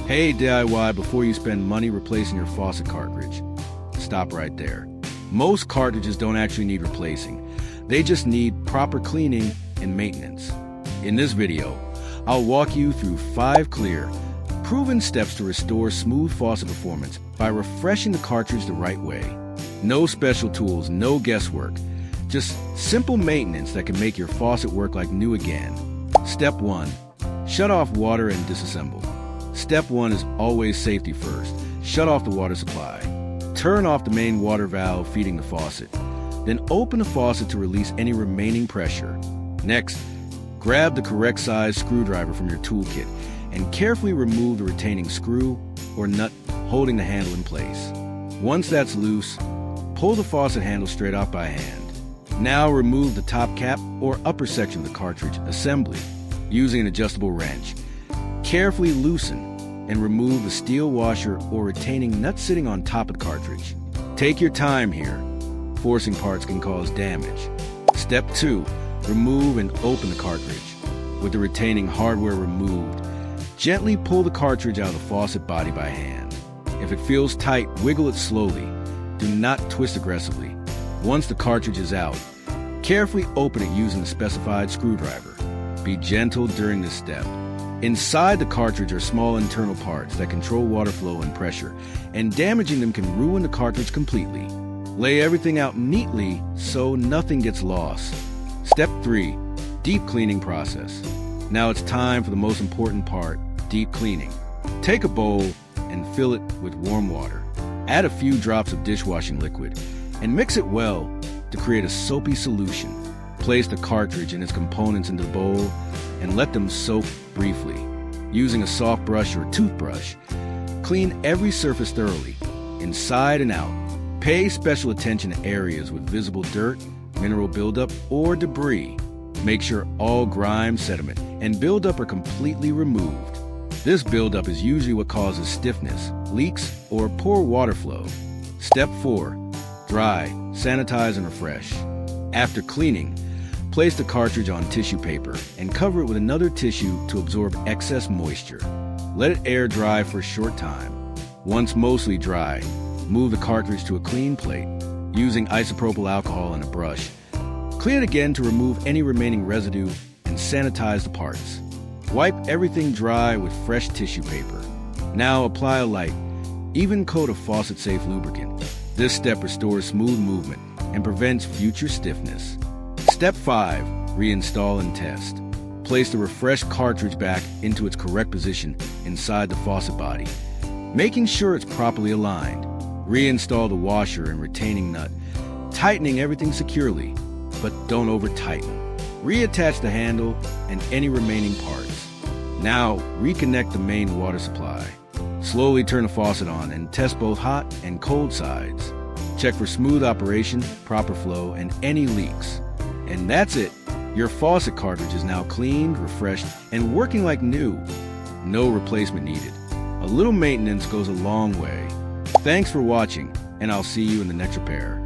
Hey DIY, before you spend money replacing your faucet cartridge, stop right there. Most cartridges don't actually need replacing. They just need proper cleaning and maintenance. In this video, I'll walk you through 5 clear, proven steps to restore smooth faucet performance by refreshing the cartridge the right way. No special tools, no guesswork. Just simple maintenance that can make your faucet work like new again. Step 1. Shut off water and disassemble. Step 1 is always safety first. Shut off the water supply. Turn off the main water valve feeding the faucet. Then open the faucet to release any remaining pressure. Next, grab the correct size screwdriver from your toolkit and carefully remove the retaining screw or nut holding the handle in place. Once that's loose, pull the faucet handle straight off by hand. Now remove the top cap or upper section of the cartridge assembly using an adjustable wrench. Carefully loosen and remove the steel washer or retaining nut sitting on top of the cartridge. Take your time here. Forcing parts can cause damage. Step 2. Remove and open the cartridge. With the retaining hardware removed, gently pull the cartridge out of the faucet body by hand. If it feels tight, wiggle it slowly. Do not twist aggressively. Once the cartridge is out, carefully open it using the specified screwdriver. Be gentle during this step. Inside the cartridge are small internal parts that control water flow and pressure, and damaging them can ruin the cartridge completely. Lay everything out neatly so nothing gets lost. Step 3. Deep cleaning process. Now it's time for the most important part, deep cleaning. Take a bowl and fill it with warm water. Add a few drops of dishwashing liquid and mix it well to create a soapy solution. Place the cartridge and its components into the bowl and let them soak briefly. Using a soft brush or toothbrush, clean every surface thoroughly, inside and out. Pay special attention to areas with visible dirt, mineral buildup, or debris. Make sure all grime, sediment, and buildup are completely removed. This buildup is usually what causes stiffness, leaks, or poor water flow. Step 4. Dry, sanitize, and refresh. After cleaning, place the cartridge on tissue paper and cover it with another tissue to absorb excess moisture. Let it air dry for a short time. Once mostly dry, move the cartridge to a clean plate. Using isopropyl alcohol and a brush, clean it again to remove any remaining residue and sanitize the parts. Wipe everything dry with fresh tissue paper. Now apply a light, even coat of faucet-safe lubricant. This step restores smooth movement and prevents future stiffness. Step 5. Reinstall and test. Place the refreshed cartridge back into its correct position inside the faucet body, making sure it's properly aligned. Reinstall the washer and retaining nut, tightening everything securely, but don't over-tighten. Reattach the handle and any remaining parts. Now, reconnect the main water supply. Slowly turn the faucet on and test both hot and cold sides. Check for smooth operation, proper flow, and any leaks. And that's it. Your faucet cartridge is now cleaned, refreshed, and working like new. No replacement needed. A little maintenance goes a long way. Thanks for watching, and I'll see you in the next repair.